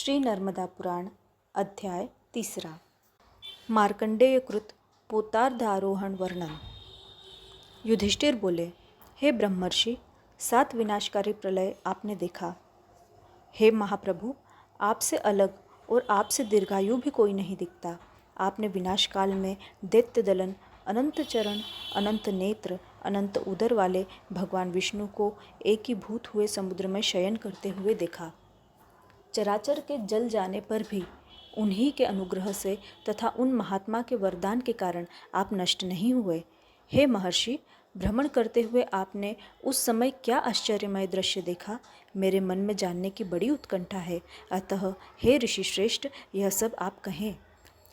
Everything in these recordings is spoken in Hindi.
श्री नर्मदा पुराण अध्याय 3 मार्कंडेय कृत पोतार्धारोहण वर्णन। युधिष्ठिर बोले, हे ब्रह्मर्षि, 7 विनाशकारी प्रलय आपने देखा। हे महाप्रभु, आपसे अलग और आपसे दीर्घायु भी कोई नहीं दिखता। आपने विनाश काल में दैत्य दलन, अनंत चरण, अनंत नेत्र, अनंत उदर वाले भगवान विष्णु को एकीभूत हुए समुद्र में शयन करते हुए देखा। चराचर के जल जाने पर भी उन्हीं के अनुग्रह से तथा उन महात्मा के वरदान के कारण आप नष्ट नहीं हुए। हे महर्षि, भ्रमण करते हुए आपने उस समय क्या आश्चर्यमय दृश्य देखा, मेरे मन में जानने की बड़ी उत्कंठा है। अतः हे ऋषि श्रेष्ठ, यह सब आप कहें।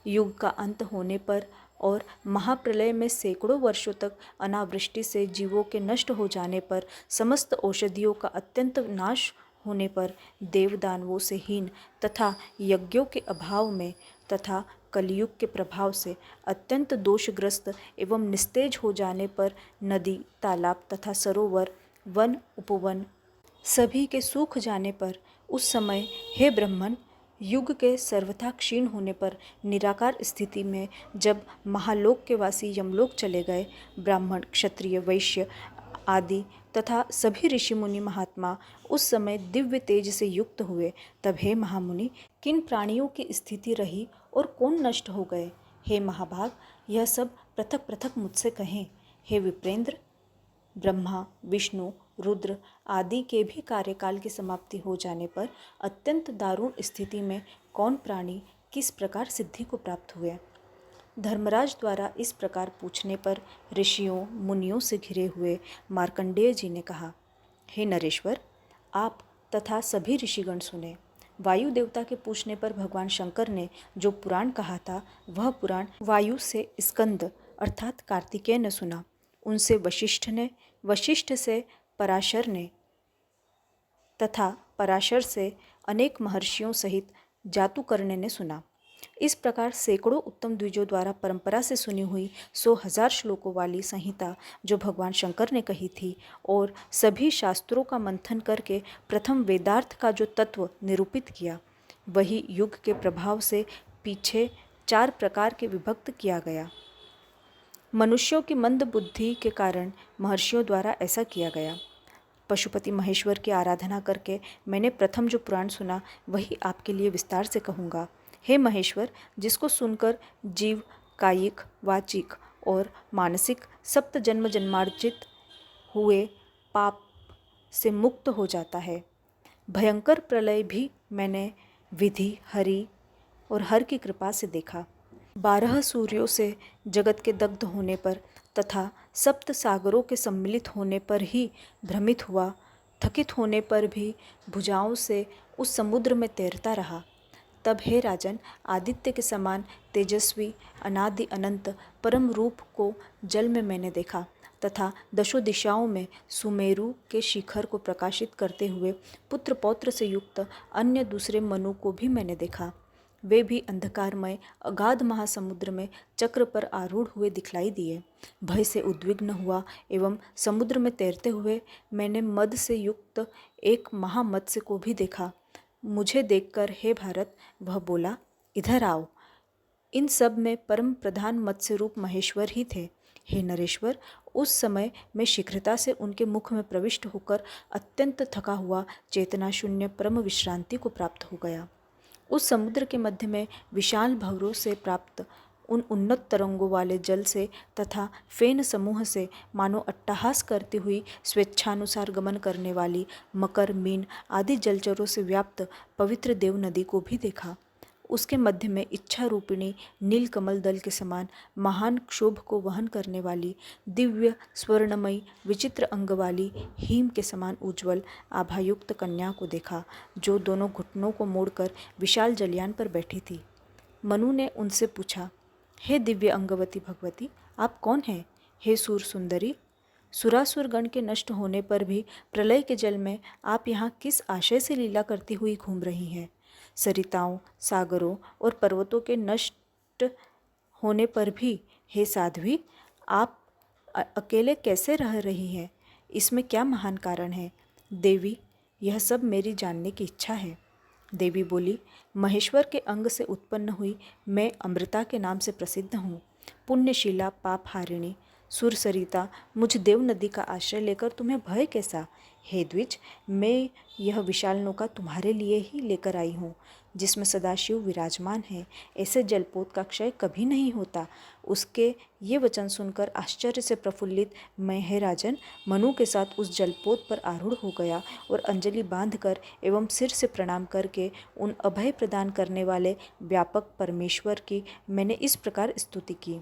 युग का अंत होने पर और महाप्रलय में सैकड़ों वर्षों तक अनावृष्टि से जीवों के नष्ट हो जाने पर, समस्त औषधियों का अत्यंत नाश होने पर, देवदानवों से हीन तथा यज्ञों के अभाव में तथा कलयुग के प्रभाव से अत्यंत दोषग्रस्त एवं निस्तेज हो जाने पर, नदी, तालाब तथा सरोवर, वन, उपवन सभी के सूख जाने पर, उस समय हे ब्रह्मन, युग के सर्वथा क्षीण होने पर, निराकार स्थिति में जब महालोक के वासी यमलोक चले गए, ब्राह्मण, क्षत्रिय, वैश्य आदि तथा सभी ऋषि मुनि महात्मा उस समय दिव्य तेज से युक्त हुए, तब हे महामुनि, किन प्राणियों की स्थिति रही और कौन नष्ट हो गए? हे महाभाग, यह सब पृथक पृथक मुझसे कहें। हे विप्रेंद्र, ब्रह्मा, विष्णु, रुद्र आदि के भी कार्यकाल की समाप्ति हो जाने पर अत्यंत दारुण स्थिति में कौन प्राणी किस प्रकार सिद्धि को प्राप्त हुए? धर्मराज द्वारा इस प्रकार पूछने पर ऋषियों मुनियों से घिरे हुए मार्कंडेय जी ने कहा, हे नरेश्वर, आप तथा सभी ऋषिगण सुने। वायु देवता के पूछने पर भगवान शंकर ने जो पुराण कहा था, वह पुराण वायु से स्कंद अर्थात कार्तिकेय ने सुना, उनसे वशिष्ठ ने, वशिष्ठ से पराशर ने तथा पराशर से अनेक महर्षियों सहित जातुकर्ण्य ने सुना। इस प्रकार सैकड़ों उत्तम द्विजों द्वारा परंपरा से सुनी हुई 100,000 श्लोकों वाली संहिता जो भगवान शंकर ने कही थी, और सभी शास्त्रों का मंथन करके प्रथम वेदार्थ का जो तत्व निरूपित किया, वही युग के प्रभाव से पीछे 4 प्रकार के विभक्त किया गया। मनुष्यों की मंद बुद्धि के कारण महर्षियों द्वारा ऐसा किया गया। पशुपति महेश्वर की आराधना करके मैंने प्रथम जो पुराण सुना, वही आपके लिए विस्तार से कहूँगा। हे महेश्वर, जिसको सुनकर जीव कायिक, वाचिक और मानसिक सप्त जन्म जन्मार्जित हुए पाप से मुक्त हो जाता है। भयंकर प्रलय भी मैंने विधि, हरि और हर की कृपा से देखा। 12 सूर्यों से जगत के दग्ध होने पर तथा सप्त सागरों के सम्मिलित होने पर ही भ्रमित हुआ, थकित होने पर भी भुजाओं से उस समुद्र में तैरता रहा। तब हे राजन, आदित्य के समान तेजस्वी अनादि अनंत परम रूप को जल में मैंने देखा तथा दशों दिशाओं में सुमेरु के शिखर को प्रकाशित करते हुए पुत्र पौत्र से युक्त अन्य दूसरे मनु को भी मैंने देखा। वे भी अंधकारमय अगाध महासमुद्र में चक्र पर आरूढ़ हुए दिखलाई दिए। भय से उद्विग्न हुआ एवं समुद्र में तैरते हुए मैंने मद से युक्त एक महामत्स्य को भी देखा। मुझे देखकर हे भारत, वह बोला, इधर आओ। इन सब में परम प्रधान मत्स्य रूप महेश्वर ही थे। हे नरेश्वर, उस समय मैं शीघ्रता से उनके मुख में प्रविष्ट होकर अत्यंत थका हुआ चेतना शून्य परम विश्रांति को प्राप्त हो गया। उस समुद्र के मध्य में विशाल भंवरों से प्राप्त उन उन्नत तरंगों वाले जल से तथा फेन समूह से मानो अट्टहास करती हुई स्वेच्छानुसार गमन करने वाली मकर, मीन आदि जलचरों से व्याप्त पवित्र देव नदी को भी देखा। उसके मध्य में इच्छा रूपिणी नील कमल दल के समान महान क्षोभ को वहन करने वाली दिव्य स्वर्णमयी विचित्र अंग वाली हिम के समान उज्ज्वल आभायुक्त कन्या को देखा, जो दोनों घुटनों को मोड़कर विशाल जलयान पर बैठी थी। मनु ने उनसे पूछा, हे दिव्य अंगवती भगवती, आप कौन हैं? हे सूर सुंदरी, सुरासुर गण के नष्ट होने पर भी प्रलय के जल में आप यहाँ किस आशय से लीला करती हुई घूम रही हैं? सरिताओं, सागरों और पर्वतों के नष्ट होने पर भी हे साध्वी, आप अकेले कैसे रह रही हैं? इसमें क्या महान कारण है? देवी, यह सब मेरी जानने की इच्छा है। देवी बोली, महेश्वर के अंग से उत्पन्न हुई मैं अमृता के नाम से प्रसिद्ध हूँ। पुण्यशीला, पाप हारिणी, सुरसरिता, मुझ देव नदी का आश्रय लेकर तुम्हें भय कैसा? हे द्विज, मैं यह विशाल नौका तुम्हारे लिए ही लेकर आई हूँ, जिसमें सदाशिव विराजमान है। ऐसे जलपोत का क्षय कभी नहीं होता। उसके ये वचन सुनकर आश्चर्य से प्रफुल्लित मैं, हे राजन, मनु के साथ उस जलपोत पर आरूढ़ हो गया और अंजलि बांधकर एवं सिर से प्रणाम करके उन अभय प्रदान करने वाले व्यापक परमेश्वर की मैंने इस प्रकार स्तुति की।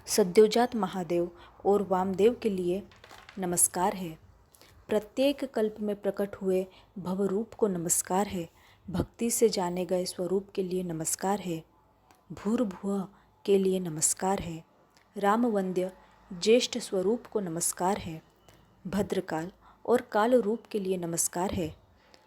सद्योजात महादेव और वामदेव के लिए नमस्कार है। प्रत्येक कल्प में प्रकट हुए भवरूप को नमस्कार है। भक्ति से जाने गए स्वरूप के लिए नमस्कार है। भूर्भुवः के लिए नमस्कार है। रामवंद्य ज्येष्ठ स्वरूप को नमस्कार है। भद्रकाल और काल रूप के लिए नमस्कार है।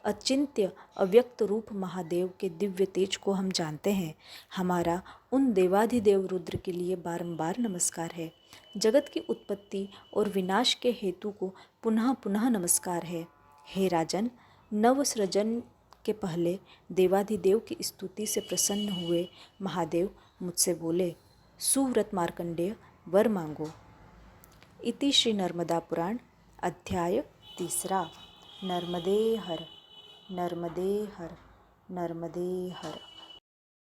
अचिंत्य अव्यक्त रूप महादेव के दिव्य तेज को हम जानते हैं। हमारा उन देवाधिदेव रुद्र के लिए बारंबार नमस्कार है। जगत की उत्पत्ति और विनाश के हेतु को पुनः पुनः नमस्कार है। हे राजन, नवसृजन के पहले देवाधिदेव की स्तुति से प्रसन्न हुए महादेव मुझसे बोले, सुव्रत मार्कंडेय, वर मांगो। इति श्री नर्मदा पुराण अध्याय 3। नर्मदे हर, नर्मदे हर, नर्मदे हर।